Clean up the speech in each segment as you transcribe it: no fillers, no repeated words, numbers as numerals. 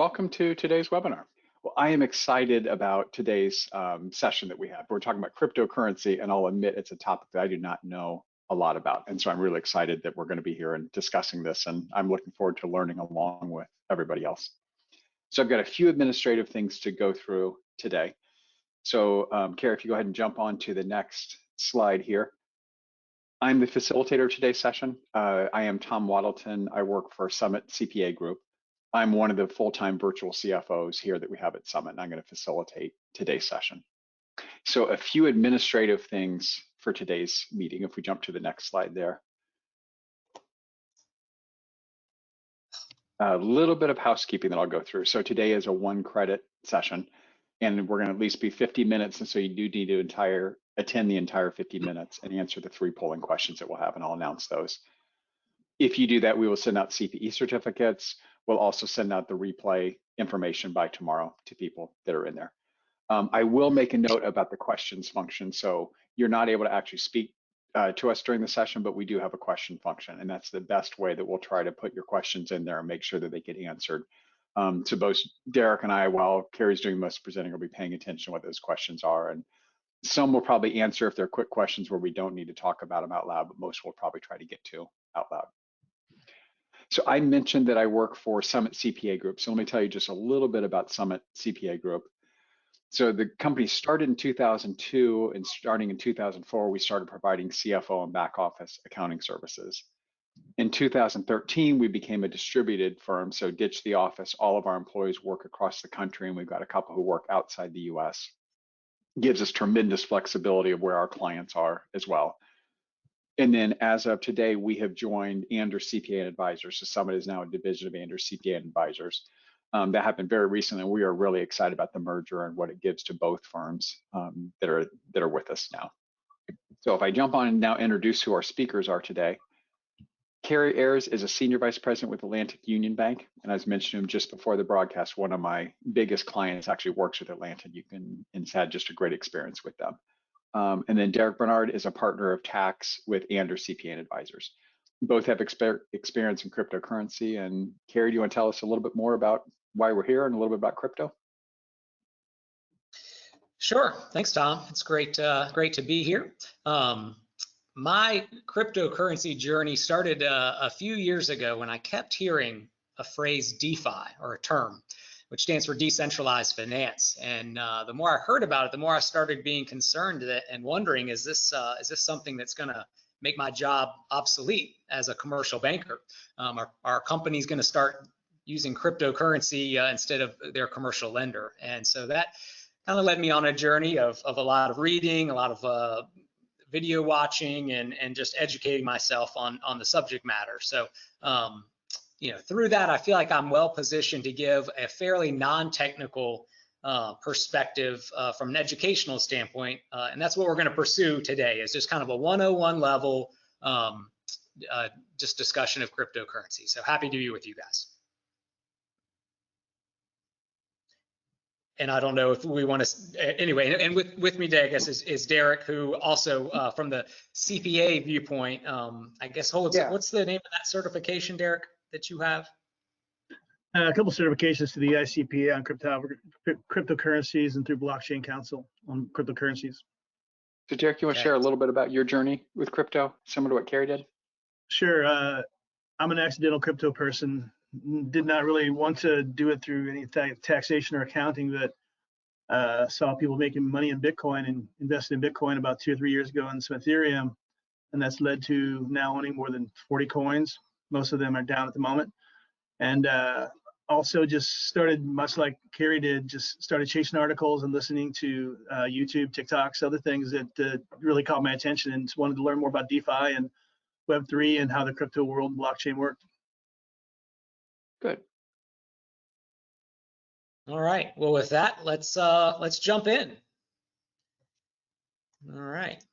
welcome to today's webinar. Well, I am excited about today's session that we have. We're talking about cryptocurrency, and I'll admit it's a topic that I do not know a lot about. And so I'm really excited that we're going to be here and discussing this, and I'm looking forward to learning along with everybody else. So I've got a few administrative things to go through today. So Cary, if you go ahead and jump on to the next slide here. I'm the facilitator of today's session. I am Tom Wadelton. I work for Summit CPA Group. I'm one of the full-time virtual CFOs here that we have at Summit, and I'm going to facilitate today's session. So a few administrative things for today's meeting, if we jump to the next slide there. A little bit of housekeeping that I'll go through. So today is a 1-credit session, and we're going to at least be 50 minutes, and so you do need to attend the entire 50 minutes and answer the 3 polling questions that we'll have, and I'll announce those. If you do that, we will send out CPE certificates. We'll also send out the replay information by tomorrow to people that are in there. I will make a note about the questions function. So you're not able to actually speak to us during the session, but we do have a question function, and that's the best way that we'll try to put your questions in there and make sure that they get answered. So both Derek and I, while Cary's doing most presenting, will be paying attention to what those questions are. And some will probably answer if they're quick questions where we don't need to talk about them out loud, but most we'll probably try to get to out loud. So I mentioned that I work for Summit CPA Group. So let me tell you just a little bit about Summit CPA Group. So the company started in 2002, and starting in 2004, we started providing CFO and back office accounting services. In 2013, we became a distributed firm, so ditched the office. All of our employees work across the country, and we've got a couple who work outside the US. Gives us tremendous flexibility of where our clients are as well. And then as of today, we have joined Ayers CPA and Advisors. So Summit is now a division of Ayers CPA and Advisors. That happened very recently, and we are really excited about the merger and what it gives to both firms that are with us now. So if I jump on and now introduce who our speakers are today. Cary Ayers is a Senior Vice President with Atlantic Union Bank. And as mentioned just before the broadcast, one of my biggest clients actually works with Atlantic. And it's had just a great experience with them. And then Derek Barnard is a partner of tax with Ayers CPA and Advisors. Both have experience in cryptocurrency. And Cary, do you want to tell us a little bit more about why we're here and a little bit about crypto? Sure. Thanks, Tom. It's great to be here. My cryptocurrency journey started a few years ago when I kept hearing a phrase DeFi, or a term, which stands for decentralized finance. And the more I heard about it, the more I started being concerned and wondering, is this something that's going to make my job obsolete as a commercial banker? Are companies going to start using cryptocurrency instead of their commercial lender? And so that kind of led me on a journey of a lot of reading, a lot of video watching, and just educating myself on the subject matter. So through that, I feel like I'm well positioned to give a fairly non-technical perspective from an educational standpoint, and that's what we're going to pursue today, is just kind of a 101 level just discussion of cryptocurrency. So happy to be with you guys. And I don't know if we want to, anyway, and with me today, I guess, is Derek, who also from the CPA viewpoint, I guess, what's the name of that certification, Derek, that you have? A couple certifications to the ICPA on cryptocurrencies and through Blockchain Council on cryptocurrencies. So Derek, you want to share a little bit about your journey with crypto, similar to what Cary did? Sure. I'm an accidental crypto person. Did not really want to do it through any taxation or accounting, but saw people making money in Bitcoin and invested in Bitcoin about 2 or 3 years ago and some Ethereum. And that's led to now owning more than 40 coins. Most of them are down at the moment. And also just started, much like Cary did, just started chasing articles and listening to YouTube, TikToks, other things that really caught my attention, and just wanted to learn more about DeFi and Web3 and how the crypto world and blockchain worked. Good. All right. Well, with that, let's jump in. All right.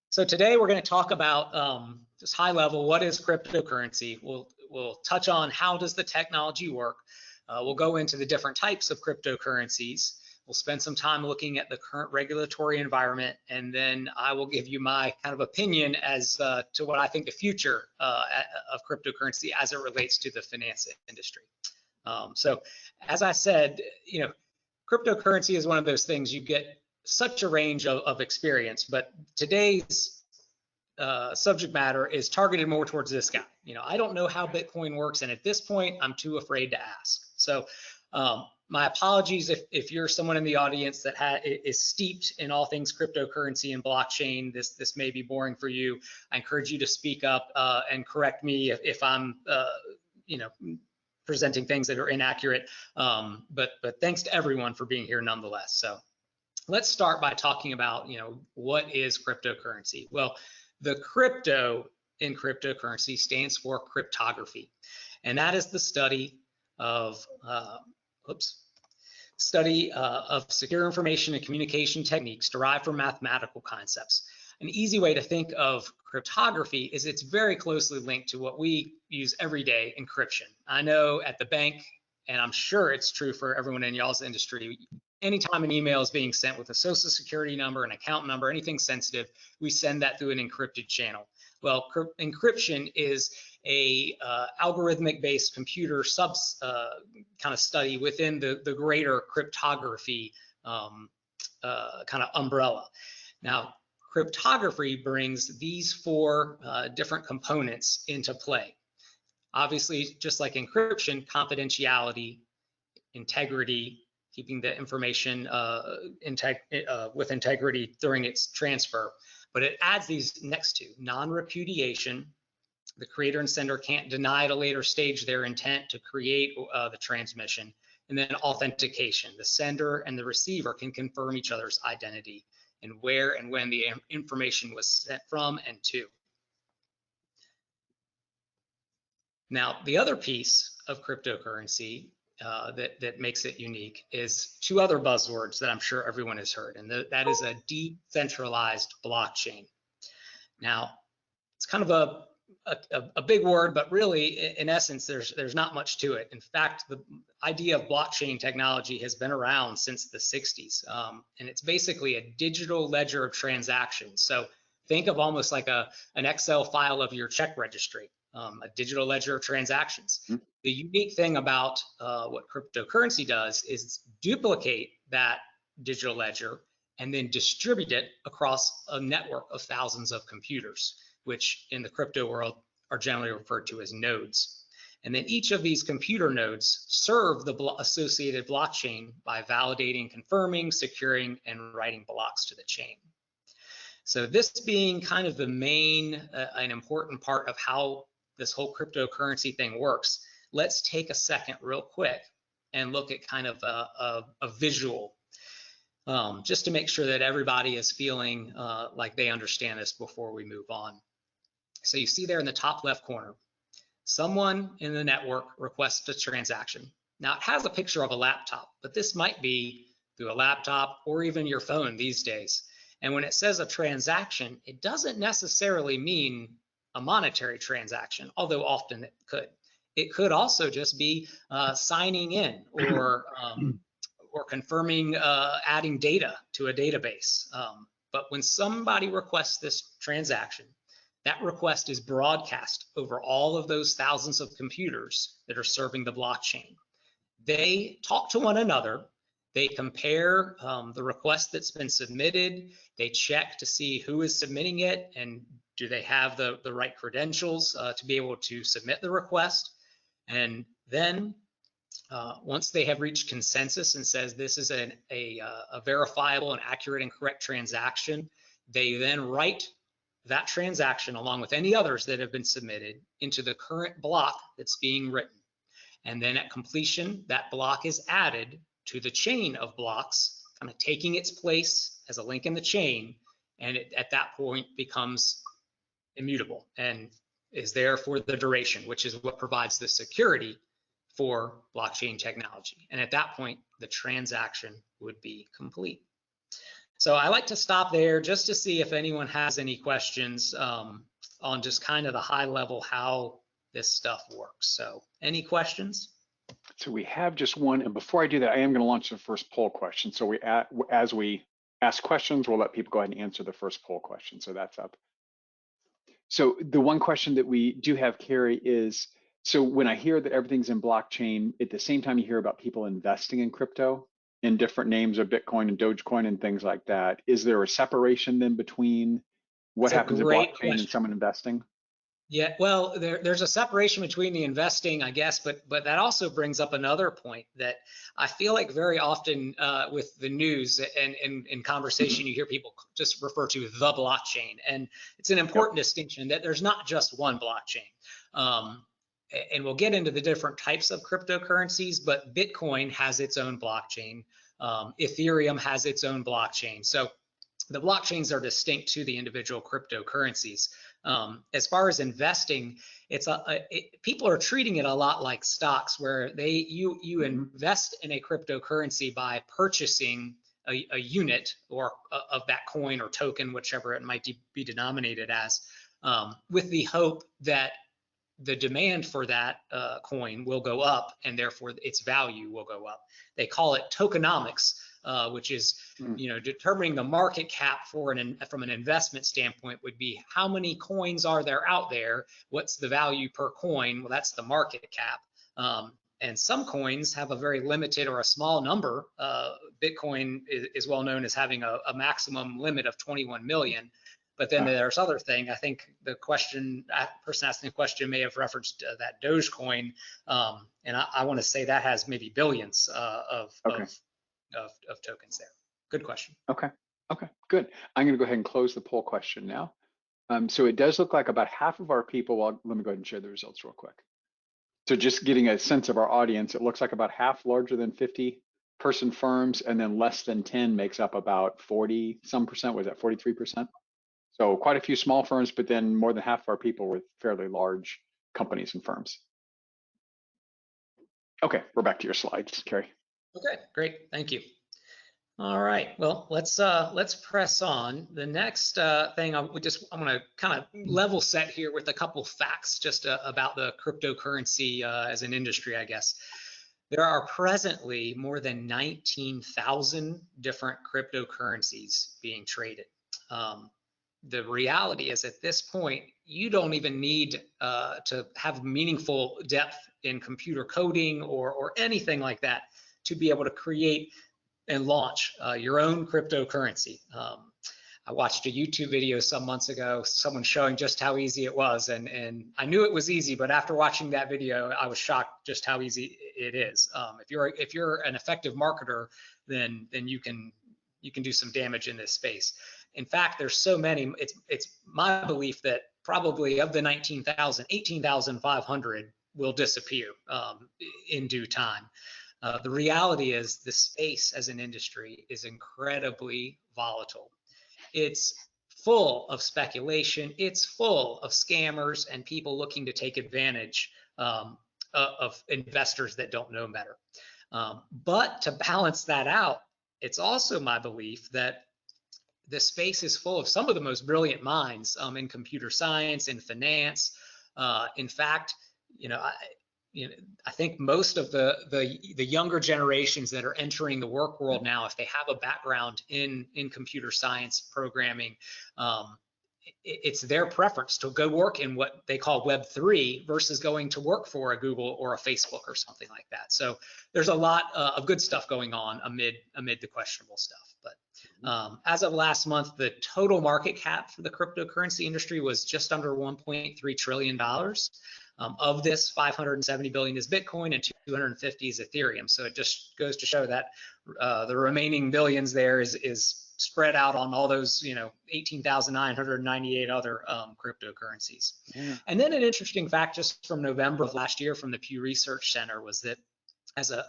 So today we're going to talk about just high level, what is cryptocurrency? We'll touch on how does the technology work. We'll go into the different types of cryptocurrencies. We'll spend some time looking at the current regulatory environment, and then I will give you my kind of opinion as to what I think the future of cryptocurrency as it relates to the finance industry. So as I said, cryptocurrency is one of those things you get such a range of experience, but today's subject matter is targeted more towards this guy. I don't know how Bitcoin works, and at this point, I'm too afraid to ask. So my apologies if you're someone in the audience that is steeped in all things cryptocurrency and blockchain. This may be boring for you. I encourage you to speak up and correct me if I'm presenting things that are inaccurate. But thanks to everyone for being here nonetheless. So let's start by talking about what is cryptocurrency. Well, the crypto in cryptocurrency stands for cryptography, and that is the study of secure information and communication techniques derived from mathematical concepts. An easy way to think of cryptography is it's very closely linked to what we use every day, encryption. I know at the bank, and I'm sure it's true for everyone in y'all's industry, anytime an email is being sent with a social security number, an account number, anything sensitive, we send that through an encrypted channel. Well, encryption is a algorithmic-based computer kind of study within the greater cryptography kind of umbrella. Now, cryptography brings these four different components into play. Obviously, just like encryption, confidentiality, integrity, keeping the information with integrity during its transfer. But it adds these next two: non-repudiation. The creator and sender can't deny at a later stage their intent to create the transmission. And then authentication. The sender and the receiver can confirm each other's identity and where and when the information was sent from and to. Now, the other piece of cryptocurrency that makes it unique is two other buzzwords that I'm sure everyone has heard, and that is a decentralized blockchain. Now, it's kind of a big word, but really, in essence, there's not much to it. In fact, the idea of blockchain technology has been around since the 60s, and it's basically a digital ledger of transactions. So think of almost like an Excel file of your check registry. A digital ledger of transactions. Mm-hmm. The unique thing about what cryptocurrency does is duplicate that digital ledger and then distribute it across a network of thousands of computers, which in the crypto world are generally referred to as nodes. And then each of these computer nodes serve the associated blockchain by validating, confirming, securing, and writing blocks to the chain. So this being kind of the main and important part of how this whole cryptocurrency thing works, let's take a second real quick and look at kind of a visual, just to make sure that everybody is feeling like they understand this before we move on. So you see there in the top left corner, someone in the network requests a transaction. Now it has a picture of a laptop, but this might be through a laptop or even your phone these days. And when it says a transaction, it doesn't necessarily mean a monetary transaction, although often it could. It could also just be signing in or confirming adding data to a database. But when somebody requests this transaction, that request is broadcast over all of those thousands of computers that are serving the blockchain. They talk to one another. They compare the request that's been submitted. They check to see who is submitting it and do they have the right credentials to be able to submit the request. And then once they have reached consensus and says this is a verifiable and accurate and correct transaction, they then write that transaction along with any others that have been submitted into the current block that's being written. And then at completion, that block is added to the chain of blocks, kind of taking its place as a link in the chain, and it at that point becomes immutable and is there for the duration, which is what provides the security for blockchain technology. And at that point, the transaction would be complete. So I like to stop there just to see if anyone has any questions on just kind of the high level how this stuff works. So any questions? So we have just one, and before I do that, I am going to launch the first poll question. So as we ask questions, we'll let people go ahead and answer the first poll question. So that's up. So the one question that we do have, Cary, is, So when I hear that everything's in blockchain, at the same time you hear about people investing in crypto in different names of Bitcoin and Dogecoin and things like that, is there a separation then between what It's a happens in great blockchain and question. someone investing? Yeah, well, there's a separation between the investing, I guess, but that also brings up another point that I feel like very often with the news and in conversation, you hear people just refer to the blockchain, and it's an important distinction that there's not just one blockchain. And we'll get into the different types of cryptocurrencies, but Bitcoin has its own blockchain. Ethereum has its own blockchain. So the blockchains are distinct to the individual cryptocurrencies. As far as investing, people are treating it a lot like stocks, where you invest in a cryptocurrency by purchasing a unit or of that coin or token, whichever it might be denominated as, with the hope that the demand for that coin will go up and therefore its value will go up. They call it tokenomics, which is determining the market cap from an investment standpoint would be how many coins are there out there, what's the value per coin. Well, that's the market cap. And some coins have a very limited or a small number. Bitcoin is well known as having a maximum limit of 21 million. But then there's other thing. I think the person asking the question may have referenced that Dogecoin, and I want to say that has maybe billions of tokens there. Good question. Okay, good. I'm going to go ahead and close the poll question now. So it does look like about half of our people, well, let me go ahead and share the results real quick. So just getting a sense of our audience, it looks like about half larger than 50-person firms, and then less than 10 makes up about 40-some%. Was that 43%? So quite a few small firms, but then more than half of our people were fairly large companies and firms. Okay, we're back to your slides, Cary. Okay, great, thank you. All right, well, let's press on. The next thing I'm going to kind of level set here with a couple facts just about the cryptocurrency as an industry, I guess. There are presently more than 19,000 different cryptocurrencies being traded. The reality is at this point, you don't even need to have meaningful depth in computer coding or anything like that to be able to create and launch your own cryptocurrency. I watched a YouTube video some months ago, someone showing just how easy it was, and I knew it was easy, but after watching that video, I was shocked just how easy it is. If you're an effective marketer, then you can do some damage in this space. In fact, there's so many. It's my belief that probably of the 19,000, 18,500 will disappear in due time. The reality is the space as an industry is incredibly volatile. It's full of speculation. It's full of scammers and people looking to take advantage of investors that don't know better. But to balance that out, it's also my belief that the space is full of some of the most brilliant minds in computer science, in finance. In fact, I think most of the younger generations that are entering the work world now, if they have a background in computer science programming, it's their preference to go work in what they call Web3 versus going to work for a Google or a Facebook or something like that. So there's a lot of good stuff going on amid the questionable stuff. But as of last month, the total market cap for the cryptocurrency industry was just under $1.3 trillion. Of this, 570 billion is Bitcoin and 250 is Ethereum. So it just goes to show that the remaining billions there is spread out on all those 18,998 other cryptocurrencies. Yeah. And then an interesting fact just from November of last year from the Pew Research Center was that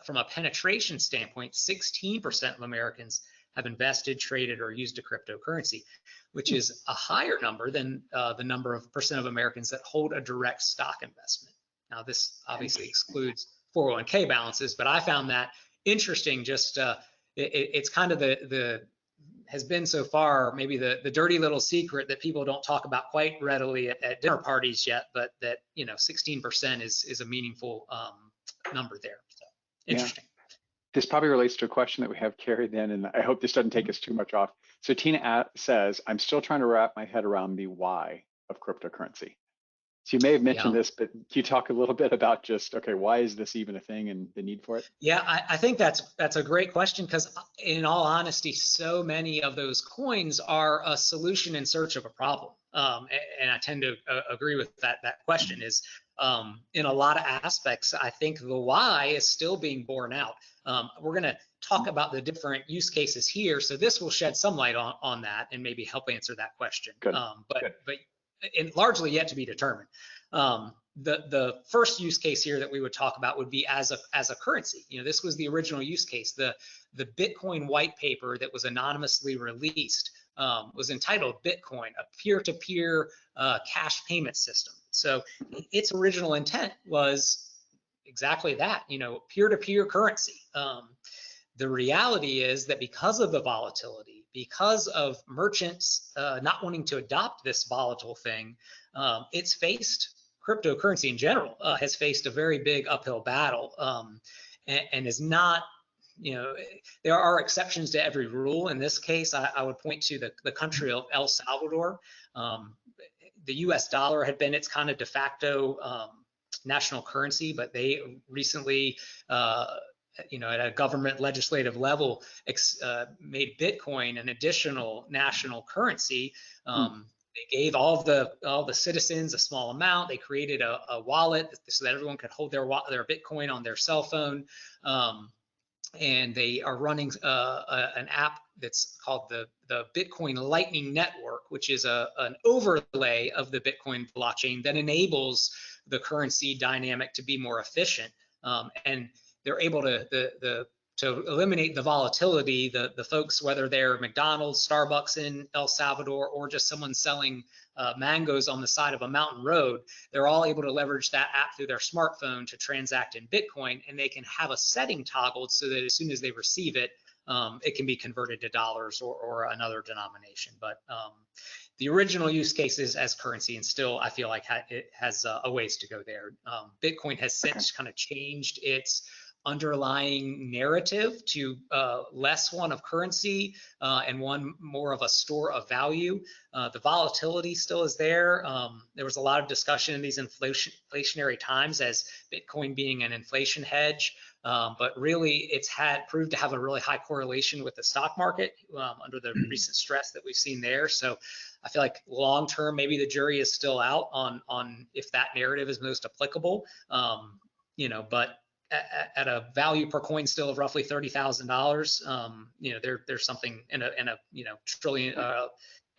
from a penetration standpoint, 16% of Americans have invested, traded, or used a cryptocurrency, which is a higher number than the number of percent of Americans that hold a direct stock investment. Now, this obviously excludes 401k balances, but I found that interesting. Just it's kind of has been so far maybe the dirty little secret that people don't talk about quite readily at dinner parties yet, but that 16% is a meaningful number there. So interesting. Yeah. This probably relates to a question that we have, Cary, then, and I hope this doesn't take us too much off. So Tina says, I'm still trying to wrap my head around the why of cryptocurrency. So you may have mentioned Yeah. this, but can you talk a little bit about just, okay, why is this even a thing and the need for it? Yeah, I think that's a great question, because in all honesty, so many of those coins are a solution in search of a problem. And I tend to agree with that question is, in a lot of aspects, I think the why is still being borne out. We're going to talk about the different use cases here, so this will shed some light on that and maybe help answer that question. Good. But largely yet to be determined. The first use case here that we would talk about would be as a currency. You know, this was the original use case. The Bitcoin white paper that was anonymously released was entitled Bitcoin, a peer-to-peer cash payment system. So its original intent was exactly that, you know, peer-to-peer currency. The reality is that because of the volatility, because of merchants not wanting to adopt this volatile thing, it's faced, cryptocurrency in general has faced a very big uphill battle, and is not, you know, there are exceptions to every rule. In this case, I would point to the country of El Salvador. The US dollar had been its kind of de facto national currency, but they recently, you know, at a government legislative level, made Bitcoin an additional national currency. They gave all the citizens a small amount. They created a wallet so that everyone could hold their Bitcoin on their cell phone. And they are running an app that's called the Bitcoin Lightning Network, which is an overlay of the Bitcoin blockchain that enables the currency dynamic to be more efficient. And they're able to eliminate the volatility. The folks, whether they're McDonald's, Starbucks in El Salvador, or just someone selling mangoes on the side of a mountain road, they're all able to leverage that app through their smartphone to transact in Bitcoin, and they can have a setting toggled so that as soon as they receive it, it can be converted to dollars or another denomination. But the original use case is as currency, and still I feel like it has a ways to go there. Bitcoin has since kind of changed its underlying narrative to less one of currency and one more of a store of value. The volatility still is there. There was a lot of discussion in these inflationary times as Bitcoin being an inflation hedge, but really it's proved to have a really high correlation with the stock market under the recent stress that we've seen there. So I feel like long term, maybe the jury is still out on if that narrative is most applicable. You know, but at a value per coin still of roughly $30,000, you know, there's something in a you know, trillion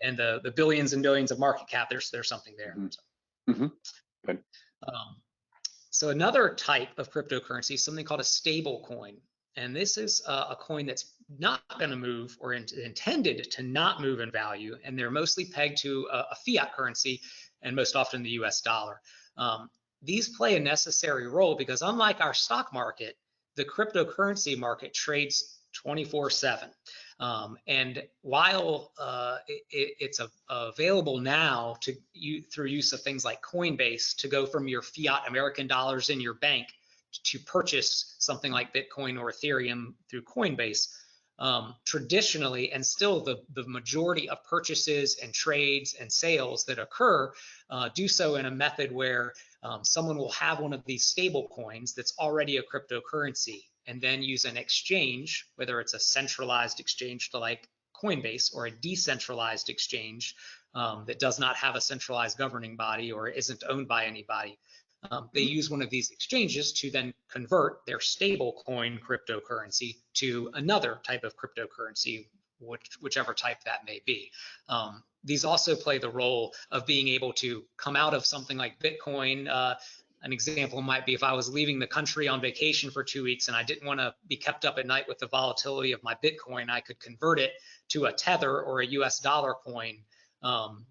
and the billions and billions of market cap. There's something there. Good. So another type of cryptocurrency is something called a stable coin, and this is a coin that's not going to move or intended to not move in value, and they're mostly pegged to a fiat currency, and most often the US dollar. These play a necessary role because unlike our stock market, the cryptocurrency market trades 24/7. And while it's available now through use of things like Coinbase to go from your fiat American dollars in your bank to purchase something like Bitcoin or Ethereum through Coinbase, traditionally, and still the majority of purchases and trades and sales that occur do so in a method where someone will have one of these stable coins that's already a cryptocurrency and then use an exchange, whether it's a centralized exchange to like Coinbase or a decentralized exchange that does not have a centralized governing body or isn't owned by anybody. They use one of these exchanges to then convert their stable coin cryptocurrency to another type of cryptocurrency, whichever type that may be. These also play the role of being able to come out of something like Bitcoin. An example might be if I was leaving the country on vacation for 2 weeks and I didn't want to be kept up at night with the volatility of my Bitcoin, I could convert it to a Tether or a US dollar coin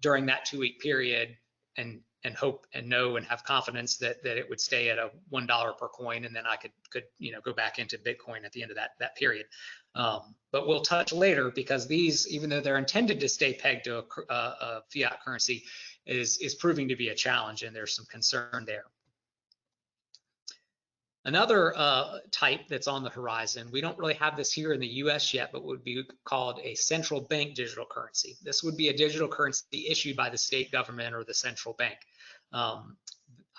during that 2-week period and hope and know and have confidence that it would stay at a $1 per coin, and then I could you know, go back into Bitcoin at the end of that period. But we'll touch later, because these, even though they're intended to stay pegged to a fiat currency, is proving to be a challenge, and there's some concern there. Another type that's on the horizon, we don't really have this here in the US yet, but would be called a central bank digital currency. This would be a digital currency issued by the state government or the central bank.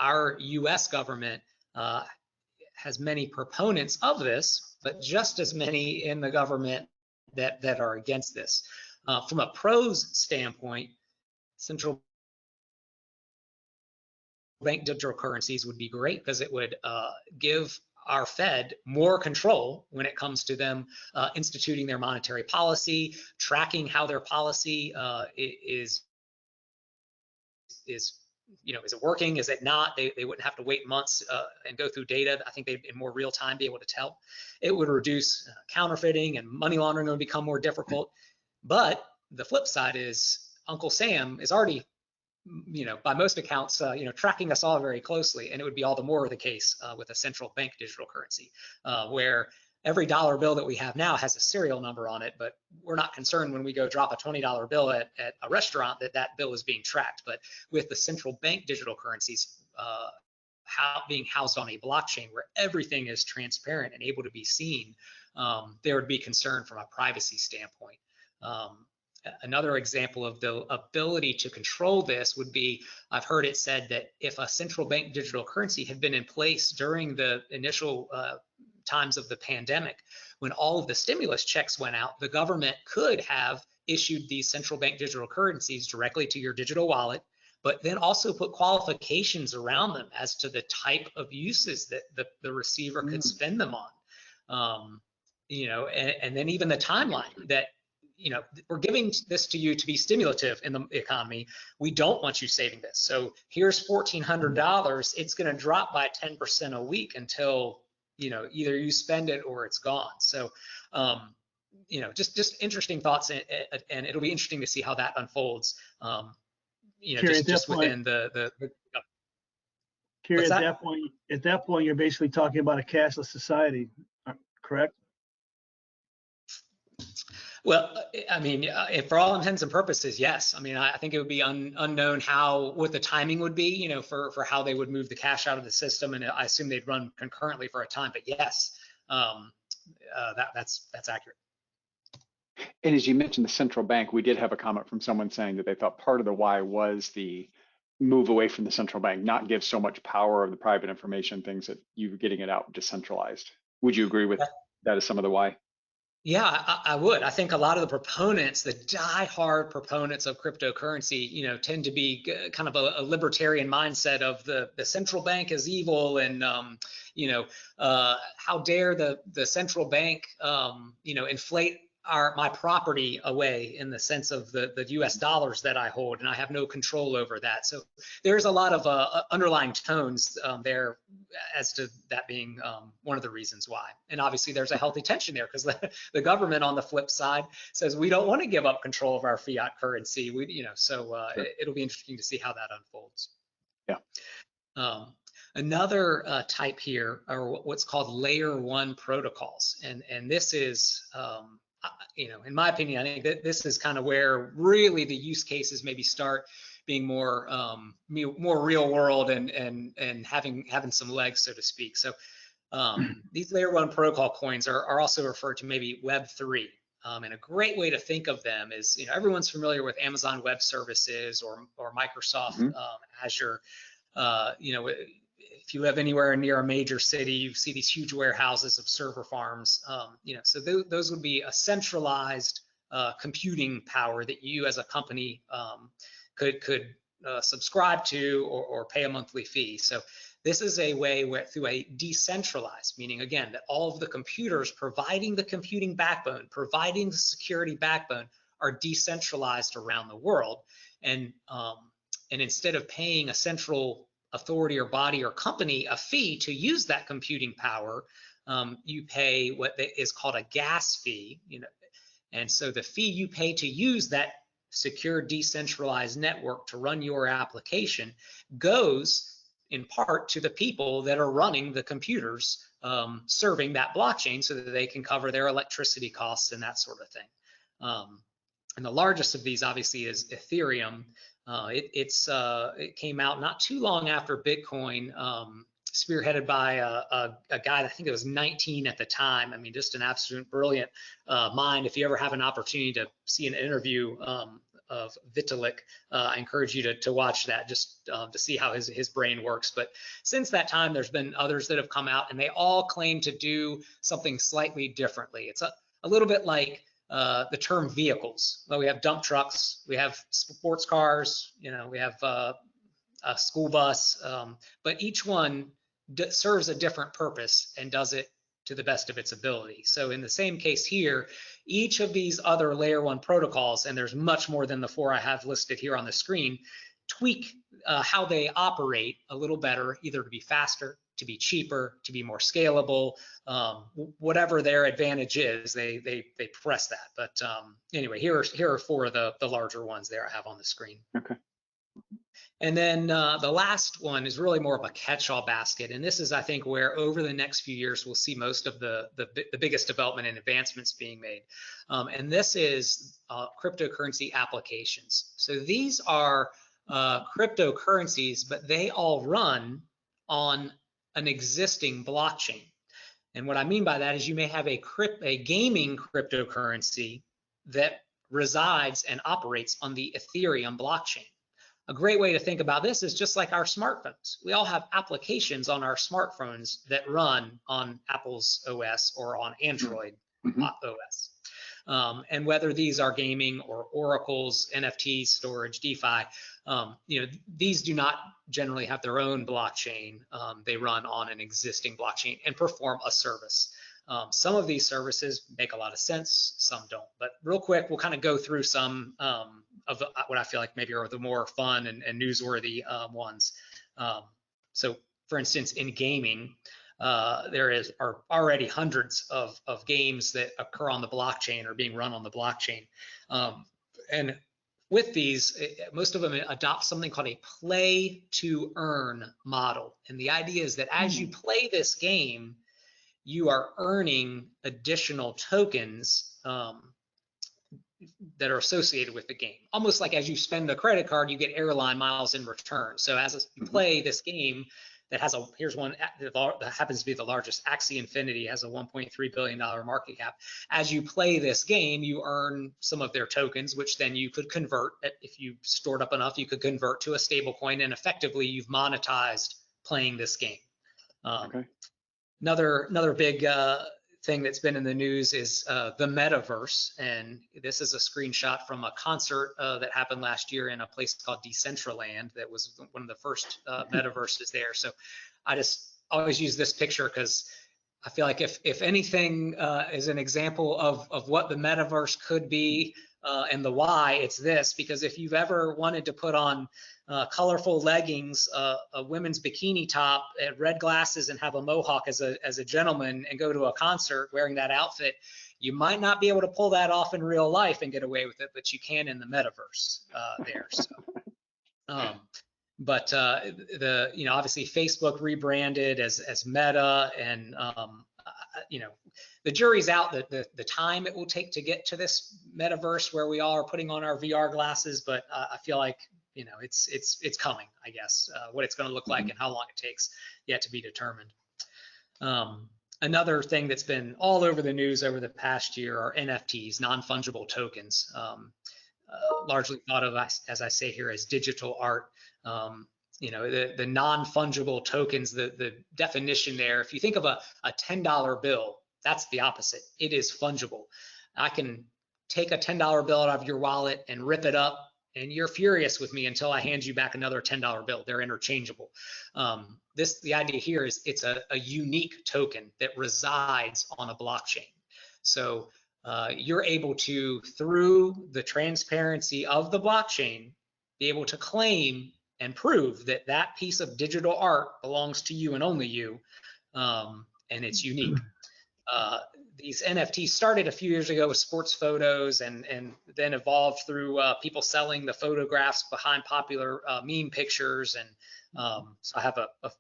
Our US government has many proponents of this, but just as many in the government that are against this. From a pros standpoint, central bank digital currencies would be great because it would give our Fed more control when it comes to them instituting their monetary policy, tracking how their policy is it working? Is it not? They wouldn't have to wait months and go through data. I think they'd in more real time be able to tell. It would reduce counterfeiting, and money laundering would become more difficult. But the flip side is Uncle Sam is already, by most accounts, tracking us all very closely, and it would be all the more the case with a central bank digital currency, where every dollar bill that we have now has a serial number on it, but we're not concerned when we go drop a $20 bill at a restaurant that bill is being tracked. But with the central bank digital currencies being housed on a blockchain where everything is transparent and able to be seen, there would be concern from a privacy standpoint. Another example of the ability to control this would be, I've heard it said that if a central bank digital currency had been in place during the initial times of the pandemic, when all of the stimulus checks went out, the government could have issued these central bank digital currencies directly to your digital wallet, but then also put qualifications around them as to the type of uses that the receiver could spend them on. And then even the timeline that, we're giving this to you to be stimulative in the economy. We don't want you saving this. So here's $1,400. It's going to drop by 10% a week until, either you spend it or it's gone. So, just interesting thoughts, and it'll be interesting to see how that unfolds. Just within the Cary, at that point, you're basically talking about a cashless society, correct? Well, I mean, for all intents and purposes, yes. I mean, I think it would be unknown what the timing would be, for how they would move the cash out of the system, and I assume they'd run concurrently for a time. But yes, that's accurate. And as you mentioned, the central bank, we did have a comment from someone saying that they thought part of the why was the move away from the central bank, not give so much power of the private information, things that you're getting it out decentralized. Would you agree with that as some of the why? Yeah, I would. I think a lot of the proponents, the die-hard proponents of cryptocurrency, tend to be kind of a libertarian mindset of the central bank is evil, and how dare the central bank inflate my property away in the sense of the US dollars that I hold, and I have no control over that. So there's a lot of underlying tones there as to that being one of the reasons why. And obviously there's a healthy tension there, because the government on the flip side says we don't want to give up control of our fiat currency. It'll be interesting to see how that unfolds. Yeah. Another type here are what's called layer 1 protocols, and this is in my opinion, I think that this is kind of where really the use cases maybe start being more real world and having some legs, so to speak. So these layer 1 protocol coins are also referred to maybe Web3. And a great way to think of them is, everyone's familiar with Amazon Web Services or Microsoft Azure. If you live anywhere near a major city, you see these huge warehouses of server farms. So those would be a centralized computing power that you as a company could subscribe to or pay a monthly fee. So this is a way where, through a decentralized, meaning again that all of the computers providing the computing backbone, providing the security backbone, are decentralized around the world, and instead of paying a central authority or body or company a fee to use that computing power, you pay what is called a gas fee, and so the fee you pay to use that secure decentralized network to run your application goes in part to the people that are running the computers serving that blockchain, so that they can cover their electricity costs and that sort of thing. And the largest of these obviously is Ethereum. It came out not too long after Bitcoin, spearheaded by a guy, I think it was 19 at the time. I mean, just an absolute brilliant mind. If you ever have an opportunity to see an interview of Vitalik, I encourage you to watch that, just to see how his brain works. But since that time, there's been others that have come out, and they all claim to do something slightly differently. It's a little bit like the term vehicles. Well, we have dump trucks, we have sports cars, we have a school bus, but each one serves a different purpose and does it to the best of its ability. So in the same case here, each of these other layer 1 protocols, and there's much more than the 4 I have listed here on the screen, tweak how they operate a little better, either to be faster, to be cheaper, to be more scalable, whatever their advantage is, they press that. But anyway, here are 4 of the larger ones there I have on the screen. Okay. And then the last one is really more of a catch-all basket. And this is, I think, where over the next few years, we'll see most of the biggest development and advancements being made. And this is cryptocurrency applications. So these are cryptocurrencies, but they all run on an existing blockchain. And what I mean by that is you may have a gaming cryptocurrency that resides and operates on the Ethereum blockchain. A great way to think about this is just like our smartphones. We all have applications on our smartphones that run on Apple's OS or on Android OS. And whether these are gaming or oracles, NFTs, storage, DeFi, these do not generally have their own blockchain. They run on an existing blockchain and perform a service. Some of these services make a lot of sense, some don't. But real quick, we'll kind of go through some of what I feel like maybe are the more fun and newsworthy ones. So for instance, in gaming, there are already hundreds of games that occur on the blockchain or being run on the blockchain. And with these, most of them adopt something called a play to earn model. And the idea is that as you play this game, you are earning additional tokens that are associated with the game. Almost like as you spend a credit card, you get airline miles in return. So as you play this game that has here's one that happens to be the largest, Axie Infinity, has a $1.3 billion market cap. As you play this game, you earn some of their tokens, which then you could convert, if you stored up enough, you could convert to a stable coin, and effectively you've monetized playing this game. Okay. Another big thing that's been in the news is the Metaverse, and this is a screenshot from a concert that happened last year in a place called Decentraland. That was one of the first Metaverses there. So I just always use this picture because I feel like if anything is an example of what the Metaverse could be and the why, it's this. Because if you've ever wanted to put on colorful leggings, a women's bikini top, red glasses, and have a mohawk as a gentleman and go to a concert wearing that outfit, you might not be able to pull that off in real life and get away with it, but you can in the Metaverse there. So, but obviously Facebook rebranded as Meta, and the jury's out that the time it will take to get to this Metaverse where we all are putting on our VR glasses, but I feel like it's coming, I guess. What it's going to look like and how long it takes yet to be determined. Another thing that's been all over the news over the past year are NFTs, non-fungible tokens, largely thought of as I say here as digital art. The non-fungible tokens, the definition there, if you think of a $10 bill, that's the opposite. It is fungible. I can take a $10 bill out of your wallet and rip it up, and you're furious with me until I hand you back another $10 bill. They're interchangeable. The idea here is it's a unique token that resides on a blockchain. So you're able to, through the transparency of the blockchain, be able to claim and prove that that piece of digital art belongs to you and only you, and it's unique. These NFTs started a few years ago with sports photos and then evolved through people selling the photographs behind popular meme pictures. And so I have a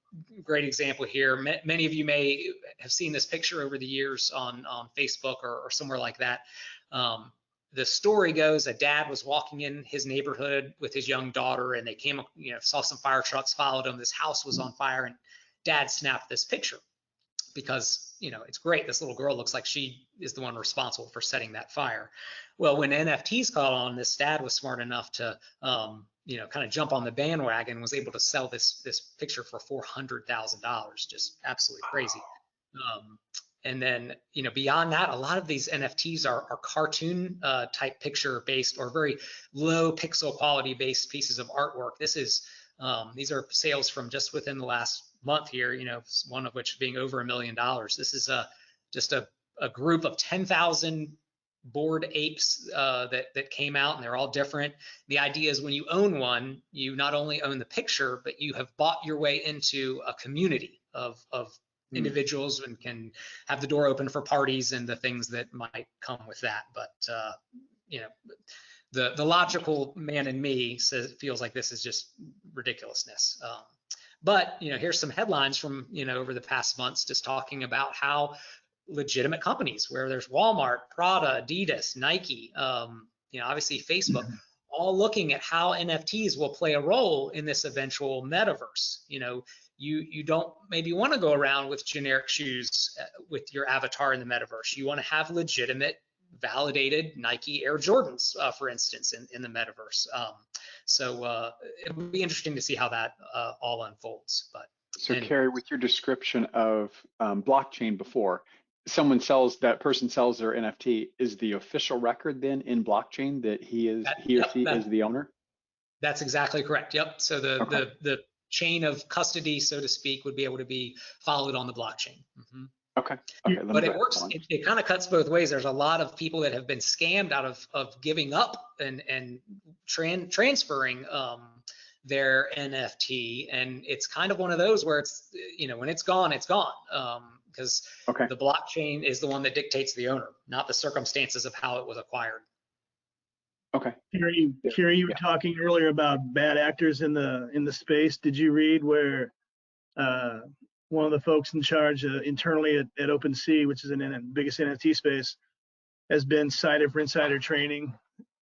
great example here. Many of you may have seen this picture over the years on Facebook or somewhere like that. The story goes, a dad was walking in his neighborhood with his young daughter, and they saw some fire trucks, followed him. This house was on fire, and Dad snapped this picture because, you know, it's great. This little girl looks like she is the one responsible for setting that fire. Well, when NFTs caught on, this dad was smart enough to, you know, kind of jump on the bandwagon, was able to sell this picture for $400,000, just absolutely crazy. And then, you know, beyond that, a lot of these NFTs are cartoon type picture based or very low pixel quality based pieces of artwork. This is, these are sales from just within the last month here, you know, one of which being over $1 million. This is just a group of 10,000 bored apes that came out, and they're all different. The idea is when you own one, you not only own the picture, but you have bought your way into a community of individuals and can have the door open for parties and the things that might come with that. But you know, the logical man in me feels like this is just ridiculousness. But you know, here's some headlines from, you know, over the past months, just talking about how legitimate companies, where there's Walmart, Prada, Adidas, Nike, you know, obviously Facebook, all looking at how NFTs will play a role in this eventual metaverse. You know, you don't maybe want to go around with generic shoes with your avatar in the metaverse. You want to have legitimate, validated Nike Air Jordans, for instance, in the metaverse. So it would be interesting to see how that all unfolds. But so anyway. Cary, with your description of blockchain before, that person sells their NFT, is the official record then in blockchain that he or she is the owner? That's exactly correct. Yep. So the chain of custody, so to speak, would be able to be followed on the blockchain. Mm-hmm. Okay. But it works. It kind of cuts both ways. There's a lot of people that have been scammed out of giving up and transferring their NFT, and it's kind of one of those where it's, you know, when it's gone, it's gone. Because the blockchain is the one that dictates the owner, not the circumstances of how it was acquired. Okay. Cary, you were talking earlier about bad actors in the space. Did you read where one of the folks in charge internally at OpenSea, which is in the biggest NFT space, has been cited for insider trading,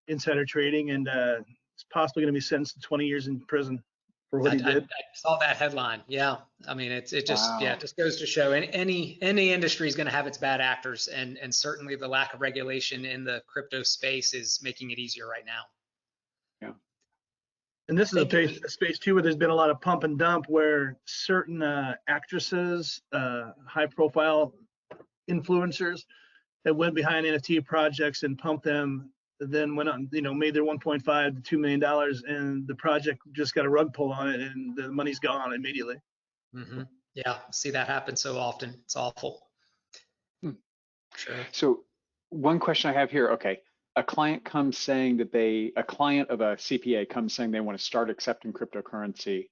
and is possibly going to be sentenced to 20 years in prison for what he did? I saw that headline. Yeah, I mean, it just it just goes to show any industry is going to have its bad actors, and certainly the lack of regulation in the crypto space is making it easier right now. Yeah. And this is a space too where there's been a lot of pump and dump, where certain actresses, high profile influencers that went behind NFT projects and pumped them, then went on, you know, made their $1.5 to $2 million, and the project just got a rug pull on it, and the money's gone immediately. Mm-hmm. Yeah, see that happen so often. It's awful. Sure. So one question I have here, okay, a client comes saying that a client of a CPA comes saying they want to start accepting cryptocurrency,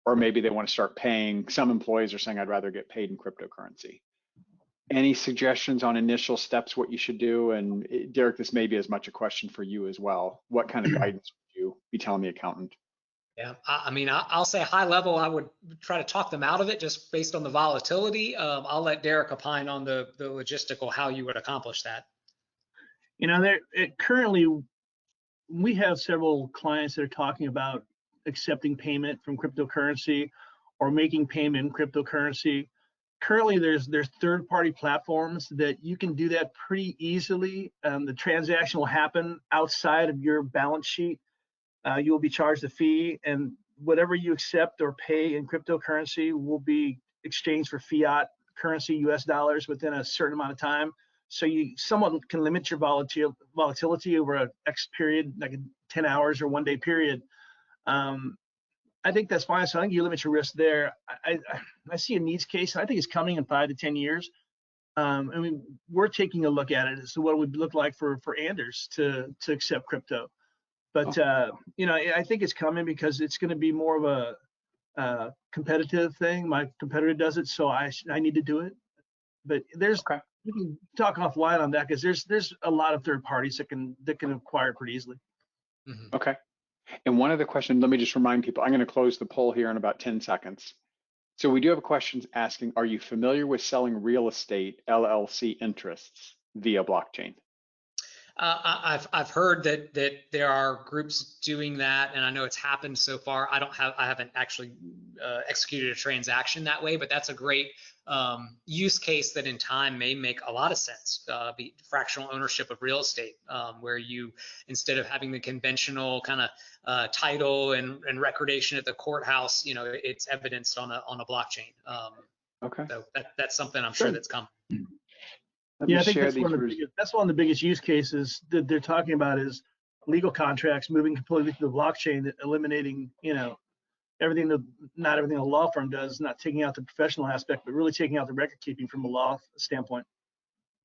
or maybe they want to start paying. Some employees are saying, I'd rather get paid in cryptocurrency. Any suggestions on initial steps, what you should do? And Derek, this may be as much a question for you as well. What kind of guidance would you be telling the accountant? Yeah, I mean, I'll say high level, I would try to talk them out of it just based on the volatility. I'll let Derek opine on the logistical, how you would accomplish that. You know, currently we have several clients that are talking about accepting payment from cryptocurrency or making payment in cryptocurrency. Currently, there's third-party platforms that you can do that pretty easily. The transaction will happen outside of your balance sheet. You will be charged a fee, and whatever you accept or pay in cryptocurrency will be exchanged for fiat currency, US dollars, within a certain amount of time. So you somewhat can limit your volatility over a X period, like 10 hours or 1 day period. I think that's fine. So I think you limit your risk there. I see a needs case. I think it's coming in 5 to 10 years. I mean, we're taking a look at it as to what it would look like for Anders to accept crypto. But you know, I think it's coming because it's going to be more of a competitive thing. My competitor does it, so I need to do it. But we can talk offline on that, because there's a lot of third parties that can acquire pretty easily. Mm-hmm. Okay. And one other question, let me just remind people, I'm going to close the poll here in about 10 seconds. So we do have a question asking, are you familiar with selling real estate LLC interests via blockchain? I've heard that there are groups doing that, and I know it's happened so far. I haven't actually executed a transaction that way. But that's a great use case that in time may make a lot of sense. Be fractional ownership of real estate, where you, instead of having the conventional kind of title and recordation at the courthouse, it's evidenced on a blockchain. Okay. So that's something I'm sure that's coming. Yeah, I think that's one of the biggest use cases that they're talking about is legal contracts moving completely to the blockchain, eliminating, everything that not everything a law firm does, not taking out the professional aspect, but really taking out the record keeping from a law standpoint.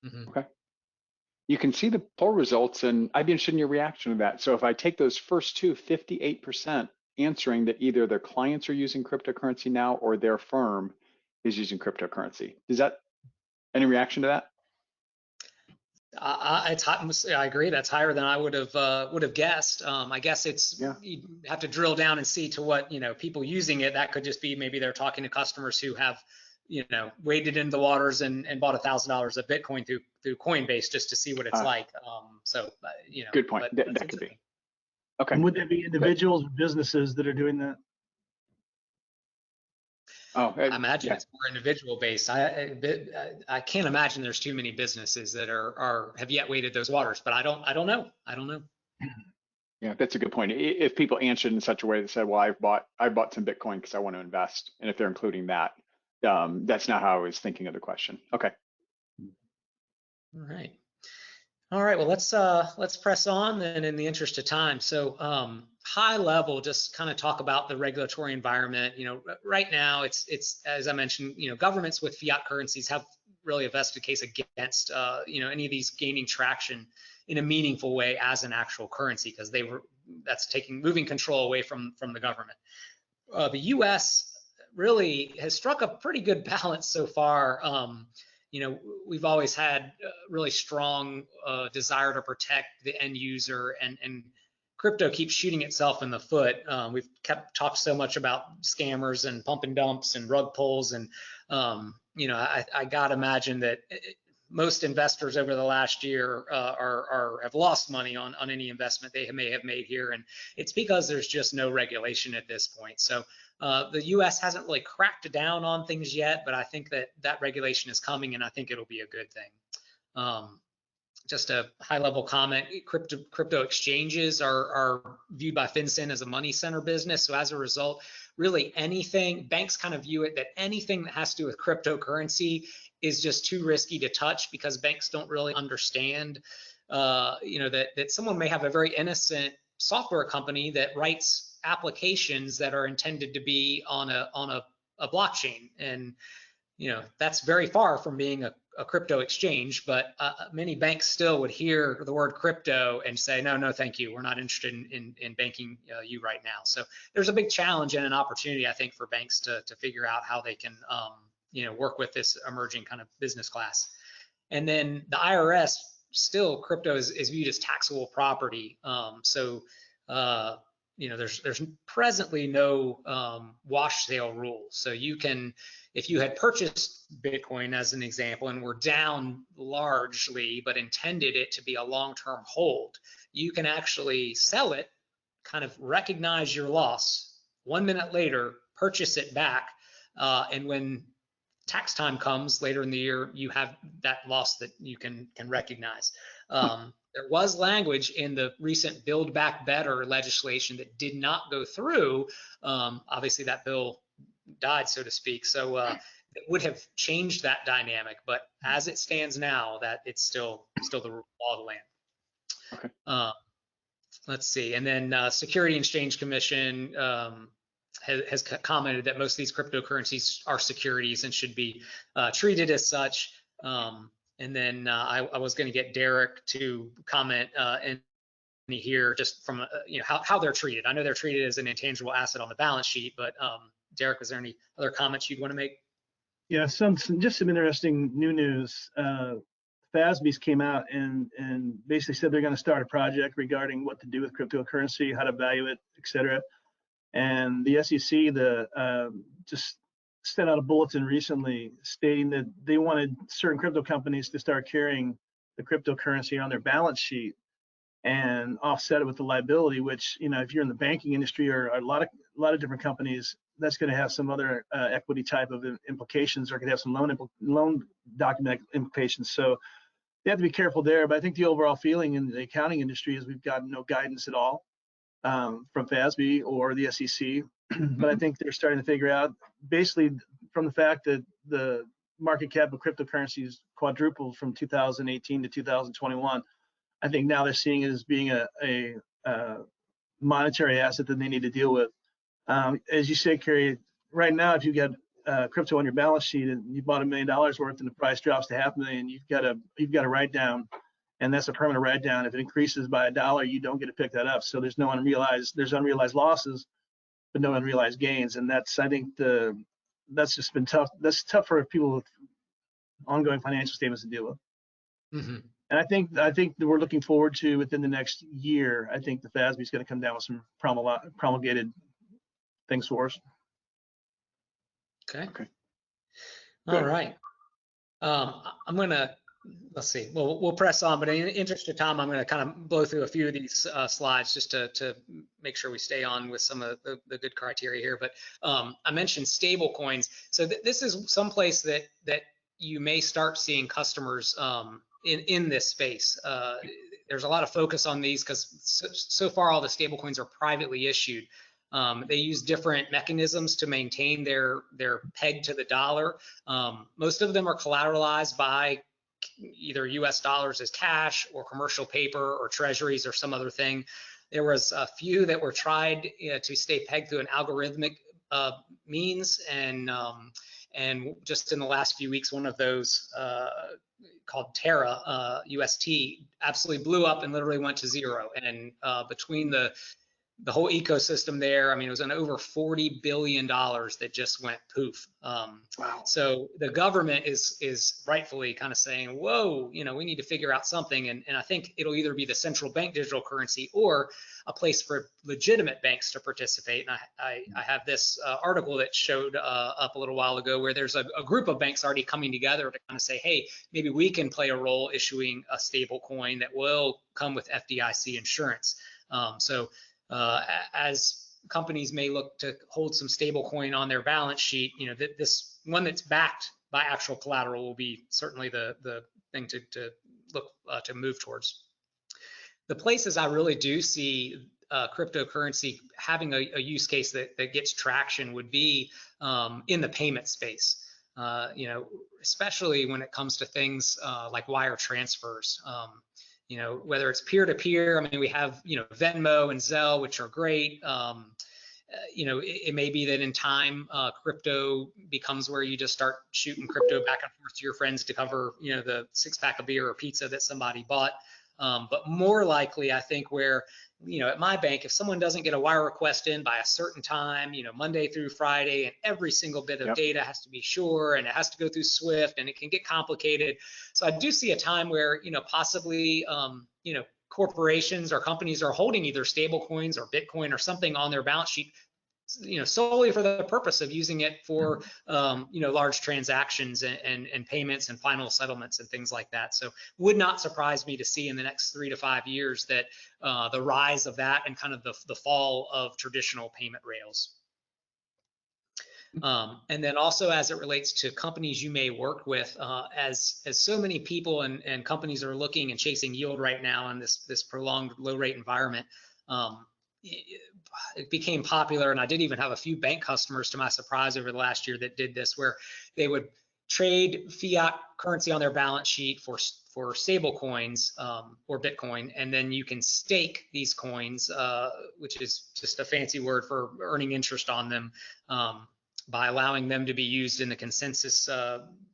Mm-hmm. Okay. You can see the poll results, and I'd be interested in your reaction to that. So if I take those first two, 58% answering that either their clients are using cryptocurrency now or their firm is using cryptocurrency. Is that any reaction to that? I agree. That's higher than I would have guessed. I guess you have to drill down and see to what people using it. That could just be maybe they're talking to customers who have waded into the waters and bought $1,000 of Bitcoin through Coinbase just to see what it's like. Good point. That could be. Okay. And would there be individuals or businesses that are doing that? Oh, I imagine it's more individual based. I can't imagine there's too many businesses that have yet waded those waters, but I don't know. Yeah, that's a good point. If people answered in such a way that said, "Well, I bought some Bitcoin because I want to invest," and if they're including that, that's not how I was thinking of the question. Okay. All right. Well, let's press on then in the interest of time. So high level, just kind of talk about the regulatory environment. Right now it's as I mentioned, governments with fiat currencies have really a vested case against any of these gaining traction in a meaningful way as an actual currency, because that's moving control away from the government. The U.S. really has struck a pretty good balance so far. We've always had a really strong desire to protect the end user, and crypto keeps shooting itself in the foot. We've talked so much about scammers and pump and dumps and rug pulls, and I gotta imagine that most investors over the last year have lost money on any investment they may have made here, and it's because there's just no regulation at this point. So the U.S. hasn't really cracked down on things yet, but I think that regulation is coming, and I think it'll be a good thing. Just a high-level comment: crypto exchanges are viewed by FinCEN as a money center business. So as a result, really banks kind of view it that anything that has to do with cryptocurrency is just too risky to touch, because banks don't really understand, that someone may have a very innocent software company that writes applications that are intended to be on a blockchain, and that's very far from being a crypto exchange. But many banks still would hear the word crypto and say, no, thank you, we're not interested in banking you right now. So there's a big challenge and an opportunity, I think, for banks to figure out how they can work with this emerging kind of business class. And then the IRS, still crypto is viewed as taxable property. There's presently no wash sale rule. So if you had purchased Bitcoin as an example and were down largely, but intended it to be a long-term hold, you can actually sell it, kind of recognize your loss, 1 minute later, purchase it back, and when tax time comes later in the year, you have that loss that you can recognize. There was language in the recent Build Back Better legislation that did not go through. Obviously, that bill died, so to speak. So it would have changed that dynamic. But as it stands now, that it's still the law of the land. Okay. Let's see. And then Security and Exchange Commission has commented that most of these cryptocurrencies are securities and should be treated as such. And then I was going to get Derek to comment here just from how they're treated. I know they're treated as an intangible asset on the balance sheet, but Derek, is there any other comments you'd want to make? Yeah, some interesting new news. FASB's came out and basically said they're going to start a project regarding what to do with cryptocurrency, how to value it, et cetera. And the SEC just sent out a bulletin recently stating that they wanted certain crypto companies to start carrying the cryptocurrency on their balance sheet. and offset it with the liability, which, you know, if you're in the banking industry or a lot of different companies, that's going to have some other equity type of implications, or could have some loan document implications. So they have to be careful there. But I think the overall feeling in the accounting industry is we've got no guidance at all from FASB or the SEC. But I think they're starting to figure out, basically from the fact that the market cap of cryptocurrencies quadrupled from 2018 to 2021. I think now they're seeing it as being a monetary asset that they need to deal with. As you say, Cary, right now, if you get crypto on your balance sheet and you bought $1 million worth and the price drops to $500,000, you've got a write down, and that's a permanent write down. If it increases by $1, you don't get to pick that up. So there's unrealized losses, but no unrealized gains, and that's, I think, that's just been tough. That's tough for people with ongoing financial statements to deal with. Mm-hmm. And I think that we're looking forward to, within the next year, I think the FASB is going to come down with some promulgated things for us. Okay. Okay. All right. I'm gonna, let's see. Well, we'll press on, but in the interest of time, I'm going to kind of blow through a few of these slides just to make sure we stay on with some of the good criteria here. But I mentioned stable coins. So this is someplace that you may start seeing customers in this space. There's a lot of focus on these because so far all the stable coins are privately issued. They use different mechanisms to maintain their peg to the dollar. Most of them are collateralized by either US dollars as cash or commercial paper or treasuries or some other thing. There was a few that were tried to stay pegged through an algorithmic means, and just in the last few weeks, one of those called Terra UST absolutely blew up and literally went to zero. And between the whole ecosystem there, I mean, it was an over $40 billion that just went poof. Wow. So the government is rightfully kind of saying, whoa, you know, we need to figure out something. And I think it'll either be the central bank digital currency or a place for legitimate banks to participate. And I have this article that showed up a little while ago where there's a group of banks already coming together to kind of say, hey, maybe we can play a role issuing a stable coin that will come with FDIC insurance. As companies may look to hold some stable coin on their balance sheet, you know, this one that's backed by actual collateral will be certainly the thing to look to move towards. The places I really do see cryptocurrency having a use case that gets traction would be in the payment space. You know, especially when it comes to things like wire transfers. You know, whether it's peer-to-peer, I mean, we have, you know, Venmo and Zelle, which are great. You know, it may be that in time, crypto becomes where you just start shooting crypto back and forth to your friends to cover, you know, the 6-pack of beer or pizza that somebody bought. But more likely, I think, where, you know, at my bank, if someone doesn't get a wire request in by a certain time, you know, Monday through Friday, and every single bit of data has to be sure, and it has to go through SWIFT, and it can get complicated. So I do see a time where, you know, possibly, you know, corporations or companies are holding either stable coins or Bitcoin or something on their balance sheet, you know, solely for the purpose of using it for, you know, large transactions and payments and final settlements and things like that. So would not surprise me to see in the next 3 to 5 years that the rise of that and kind of the fall of traditional payment rails. And then also as it relates to companies you may work with, as so many people and companies are looking and chasing yield right now in this prolonged low rate environment, it became popular, and I did even have a few bank customers, to my surprise, over the last year that did this, where they would trade fiat currency on their balance sheet for stable coins or Bitcoin, and then you can stake these coins, which is just a fancy word for earning interest on them, by allowing them to be used in the consensus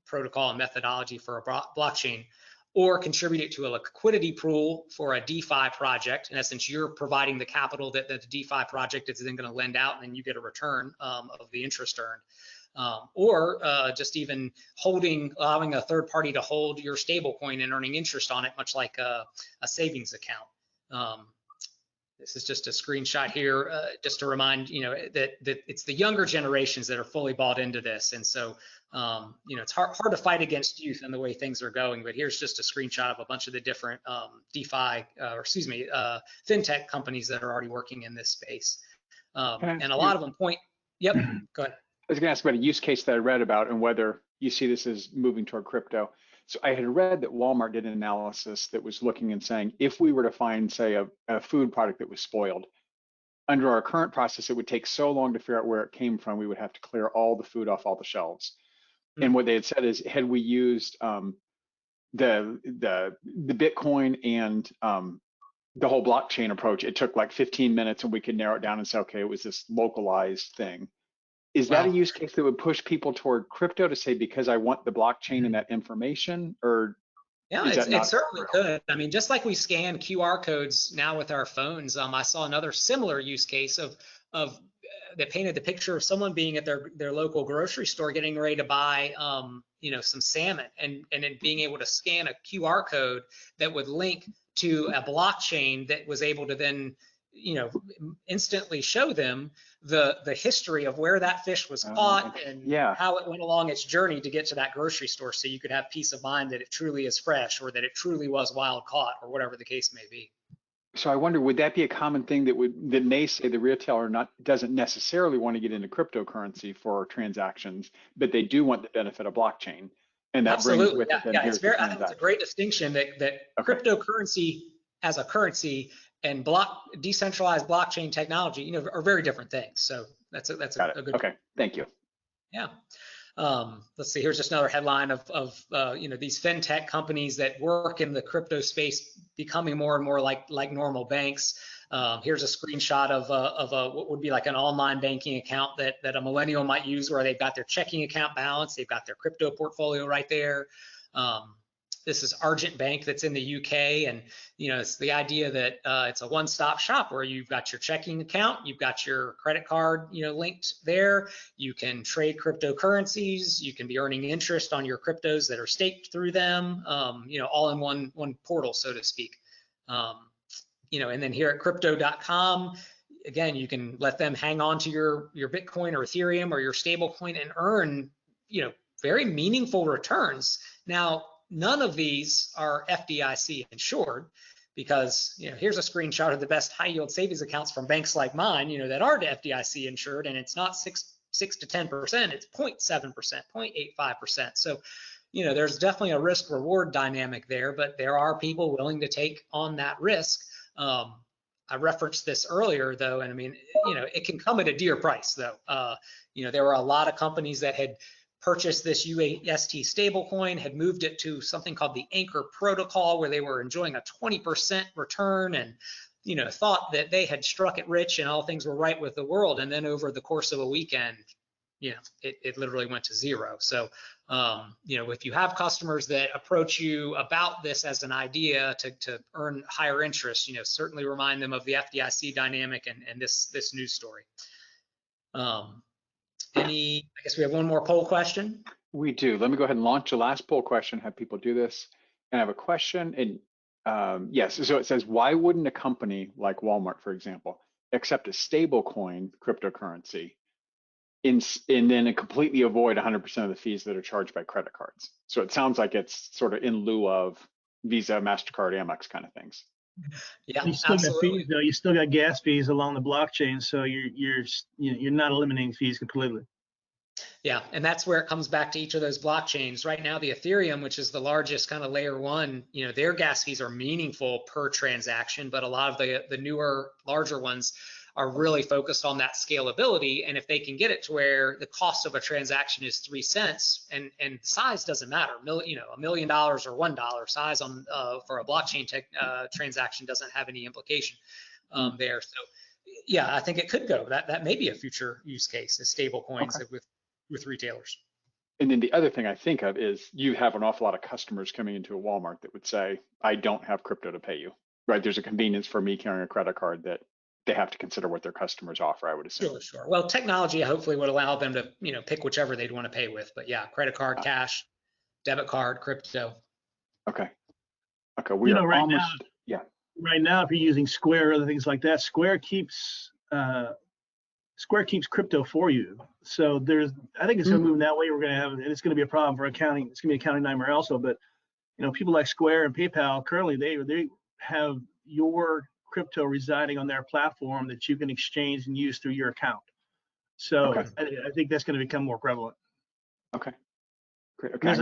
protocol and methodology for a blockchain, or contribute it to a liquidity pool for a DeFi project. In essence, you're providing the capital that the DeFi project is then going to lend out, and then you get a return of the interest earned. Or just even allowing a third party to hold your stable coin and earning interest on it, much like a savings account. this is just a screenshot here, just to remind, that it's the younger generations that are fully bought into this. And so, it's hard to fight against youth and the way things are going, but here's just a screenshot of a bunch of the different DeFi, fintech companies that are already working in this space. And a lot of them point, yep, go ahead. I was going to ask about a use case that I read about and whether you see this as moving toward crypto. So I had read that Walmart did an analysis that was looking and saying, if we were to find, say, a food product that was spoiled, under our current process, it would take so long to figure out where it came from, we would have to clear all the food off all the shelves. Mm-hmm. And what they had said is, had we used the Bitcoin and the whole blockchain approach, it took like 15 minutes and we could narrow it down and say, okay, it was this localized thing. Is that a use case that would push people toward crypto to say, because I want the blockchain and that information, or? Yeah, it certainly could. I mean, just like we scan QR codes now with our phones, I saw another similar use case of that painted the picture of someone being at their local grocery store getting ready to buy, some salmon, and then being able to scan a QR code that would link to a blockchain that was able to then, instantly show them the history of where that fish was caught and how it went along its journey to get to that grocery store, so you could have peace of mind that it truly is fresh, or that it truly was wild caught, or whatever the case may be. So I wonder, would that be a common thing that may say the retailer doesn't necessarily want to get into cryptocurrency for transactions, but they do want the benefit of blockchain, and that brings with it. I think it's a great distinction that cryptocurrency as a currency and decentralized blockchain technology, are very different things. So that's a good. Okay, thank you. Yeah. Let's see. Here's just another headline of these fintech companies that work in the crypto space becoming more and more like normal banks. Here's a screenshot of what would be like an online banking account that a millennial might use, where they've got their checking account balance, they've got their crypto portfolio right there. This is Argent Bank that's in the UK, and it's the idea that it's a one-stop shop where you've got your checking account, you've got your credit card, linked there. You can trade cryptocurrencies, you can be earning interest on your cryptos that are staked through them, all in one portal, so to speak. And then here at Crypto.com, again, you can let them hang on to your Bitcoin or Ethereum or your stablecoin and earn, very meaningful returns. Now, none of these are FDIC insured, because here's a screenshot of the best high yield savings accounts from banks like mine, that are FDIC insured, and it's not 6 to 10%, it's 0.7%, 0.85%. So, there's definitely a risk reward dynamic there, but there are people willing to take on that risk. I referenced this earlier though, and I mean, it can come at a dear price though. There were a lot of companies that had purchased this UST stablecoin, had moved it to something called the Anchor protocol, where they were enjoying a 20% return, and thought that they had struck it rich and all things were right with the world. And then over the course of a weekend, it literally went to zero. So if you have customers that approach you about this as an idea to earn higher interest, certainly remind them of the FDIC dynamic and this news story. I guess we have one more poll question. We do. Let me go ahead and launch the last poll question, have people do this. And I have a question. And yes, so it says, why wouldn't a company like Walmart, for example, accept a stablecoin cryptocurrency and then completely avoid 100% of the fees that are charged by credit cards? So it sounds like it's sort of in lieu of Visa, MasterCard, Amex kind of things. Yeah, you still got fees though. You still got gas fees along the blockchain, so you're not eliminating fees completely. Yeah, and that's where it comes back to each of those blockchains. Right now, the Ethereum, which is the largest kind of layer one, their gas fees are meaningful per transaction, but a lot of the newer, larger ones are really focused on that scalability. And if they can get it to where the cost of a transaction is 3 cents, and size doesn't matter, $1 million or $1 size on for a blockchain transaction doesn't have any implication there. So yeah, I think it could go. That may be a future use case, is stable coins with retailers. And then the other thing I think of is you have an awful lot of customers coming into a Walmart that would say, I don't have crypto to pay you, right? There's a convenience for me carrying a credit card that they have to consider what their customers offer, I would assume. Sure. Well, technology hopefully would allow them to, pick whichever they'd want to pay with. But yeah, credit card, cash, debit card, crypto. Okay. We are right almost, now, right now, if you're using Square or other things like that, Square keeps crypto for you. So I think it's going to move in that way. We're going to have, and it's going to be a problem for accounting. It's going to be an accounting nightmare also. But people like Square and PayPal currently they have your crypto residing on their platform that you can exchange and use through your account. So Okay. I think that's going to become more prevalent. Okay. Great. Okay. There's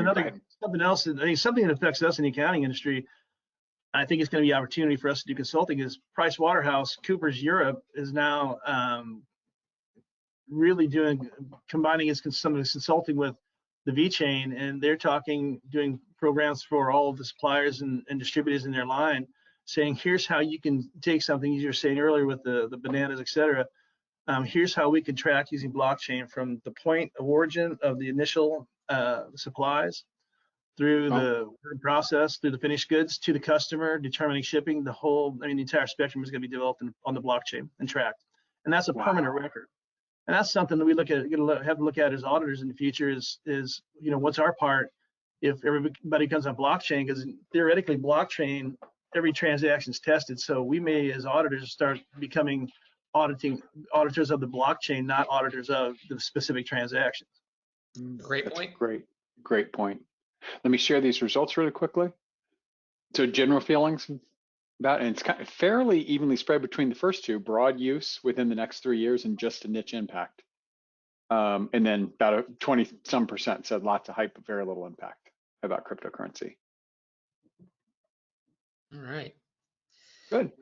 something else. I think something that affects us in the accounting industry. I think it's going to be an opportunity for us to do consulting. Is PricewaterhouseCoopers Europe is now really combining some of the consulting with the VeChain, and they're doing programs for all of the suppliers and distributors in their line, saying here's how you can take something you were saying earlier with the bananas, etc. Here's how we can track using blockchain from the point of origin of the initial supplies through the process, through the finished goods to the customer, determining shipping. The entire spectrum is going to be developed on the blockchain and tracked, and that's a permanent record. And that's something that we have to look at as auditors in the future. Is what's our part if everybody comes on blockchain? Because theoretically, blockchain, every transaction is tested. So we may, as auditors, start becoming auditors of the blockchain, not auditors of the specific transactions. Great point. Great point. Let me share these results really quickly. So general feelings about, and it's kind of fairly evenly spread between the first two: broad use within the next 3 years and just a niche impact. And then about a 20-some% said lots of hype, but very little impact about cryptocurrency. All right. Good.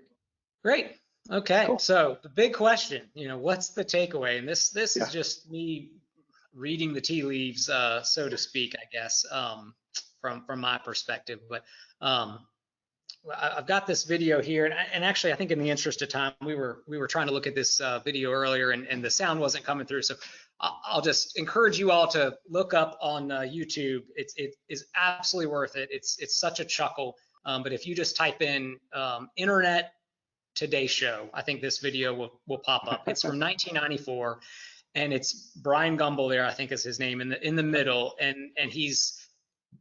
Great. Okay. Cool. So the big question, what's the takeaway? And this is just me reading the tea leaves, so to speak, I guess, from my perspective. But I've got this video here, and actually, I think in the interest of time, we were trying to look at this video earlier, and the sound wasn't coming through. So I'll just encourage you all to look up on YouTube. It is absolutely worth it. It's such a chuckle. But if you just type in Internet Today Show, I think this video will pop up. It's from 1994, and it's Brian Gumbel there, I think is his name, in the middle, and he's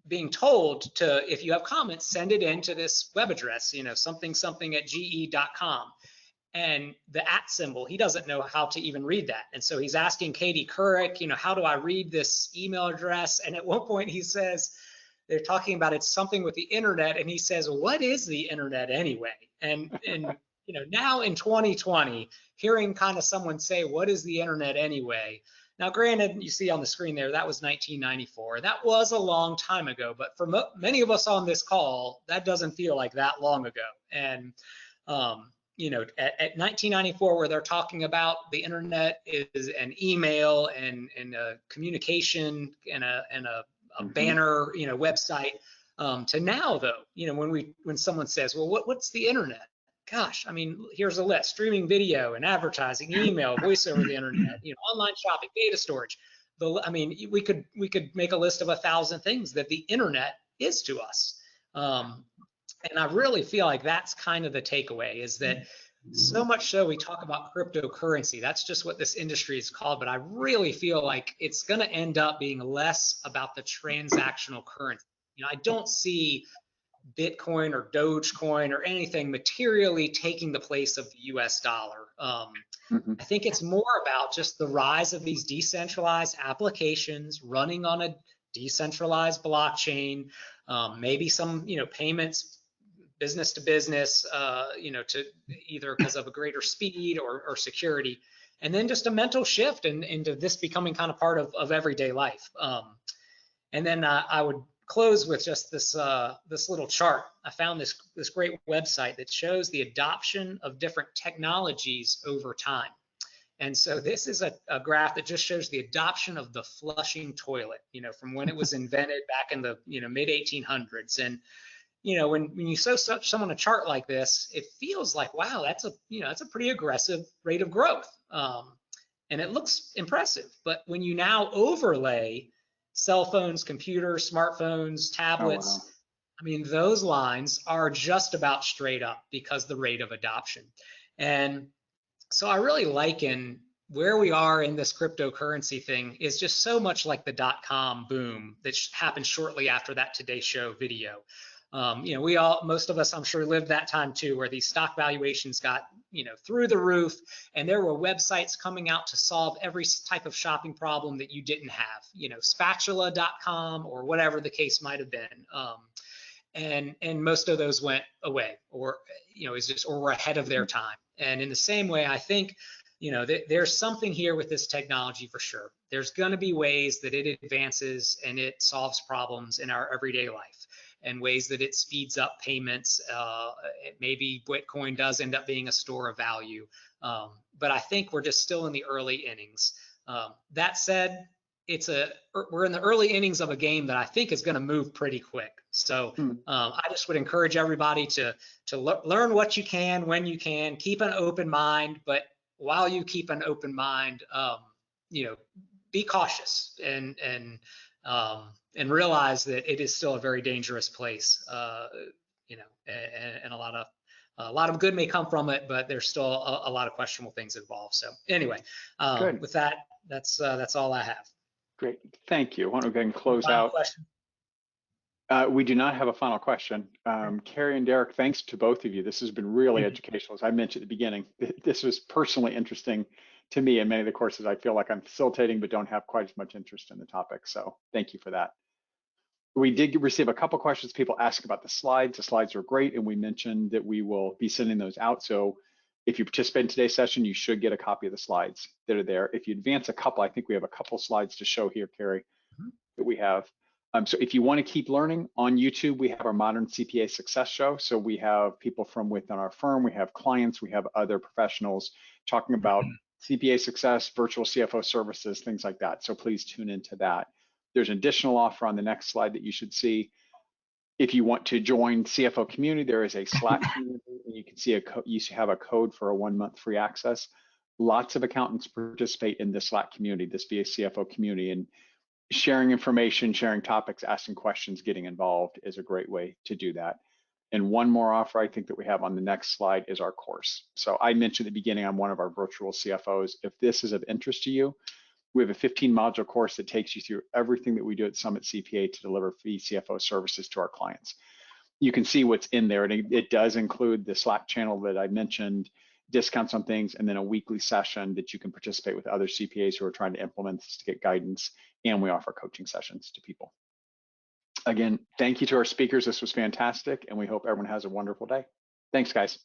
being told to, if you have comments, send it into this web address, something@ge.com. And the @ symbol, he doesn't know how to even read that. And so he's asking Katie Couric, how do I read this email address? And at one point he says, they're talking about it's something with the internet, and he says, what is the internet anyway? And now in 2020, hearing kind of someone say, what is the internet anyway? Now, granted, you see on the screen there, that was 1994. That was a long time ago, but for many of us on this call, that doesn't feel like that long ago. And, at 1994, where they're talking about the internet is an email and a communication and a banner, website, to now, though, when someone says, well, what's the internet? Gosh, here's a list: streaming video and advertising, email, voice over the internet, online shopping, data storage. We could make a list of 1,000 things that the internet is to us. And I really feel like that's kind of the takeaway, is that so much so we talk about cryptocurrency. That's just what this industry is called. But I really feel like it's going to end up being less about the transactional currency. I don't see Bitcoin or Dogecoin or anything materially taking the place of the US dollar. I think it's more about just the rise of these decentralized applications running on a decentralized blockchain, maybe some, payments business to business, to either because of a greater speed or security, and then just a mental shift into this becoming kind of part of everyday life. And then I would close with just this little chart. I found this great website that shows the adoption of different technologies over time. And so this is a graph that just shows the adoption of the flushing toilet, from when it was invented back in the mid 1800s. And when you show someone a chart like this, it feels like, wow, that's a pretty aggressive rate of growth, and it looks impressive. But when you now overlay cell phones, computers, smartphones, tablets, those lines are just about straight up because the rate of adoption. And so I really liken where we are in this cryptocurrency thing is just so much like the .com boom that happened shortly after that Today Show video. Most of us, I'm sure, lived that time too, where these stock valuations got, through the roof, and there were websites coming out to solve every type of shopping problem that you didn't have, spatula.com or whatever the case might have been. And most of those went away, or, or were ahead of their time. And in the same way, I think, there's something here with this technology for sure. There's going to be ways that it advances and it solves problems in our everyday life, and ways that it speeds up payments. Maybe Bitcoin does end up being a store of value. But I think we're just still in the early innings. That said, we're in the early innings of a game that I think is going to move pretty quick. So I just would encourage everybody to learn what you can, when you can, keep an open mind, but while you keep an open mind, be cautious and realize that it is still a very dangerous place, and a lot of good may come from it, but there's still a lot of questionable things involved. So anyway, with that, that's all I have. Great, thank you. I want to go ahead and close out. Question? We do not have a final question. Cary and Derek, thanks to both of you. This has been really educational. As I mentioned at the beginning, this was personally interesting to me, and many of the courses I feel like I'm facilitating but don't have quite as much interest in the topic. So thank you for that. We did receive a couple questions, people asking about the slides. The slides are great, and we mentioned that we will be sending those out. So if you participate in today's session, you should get a copy of the slides that are there. If you advance a couple, I think we have a couple slides to show here, Cary, that we have. So if you want to keep learning, on YouTube, we have our Modern CPA Success Show. So we have people from within our firm, we have clients, we have other professionals talking about CPA success, virtual CFO services, things like that. So please tune into that. There's an additional offer on the next slide that you should see. If you want to join CFO community, there is a Slack community, and you can see you have a code for a 1-month free access. Lots of accountants participate in this Slack community, this VA CFO community, and sharing information, sharing topics, asking questions, getting involved is a great way to do that. And one more offer I think that we have on the next slide is our course. So I mentioned at the beginning, I'm one of our virtual CFOs. If this is of interest to you, we have a 15-module course that takes you through everything that we do at Summit CPA to deliver fee CFO services to our clients. You can see what's in there, and it does include the Slack channel that I mentioned, discounts on things, and then a weekly session that you can participate with other CPAs who are trying to implement this to get guidance, and we offer coaching sessions to people. Again, thank you to our speakers. This was fantastic, and we hope everyone has a wonderful day. Thanks, guys.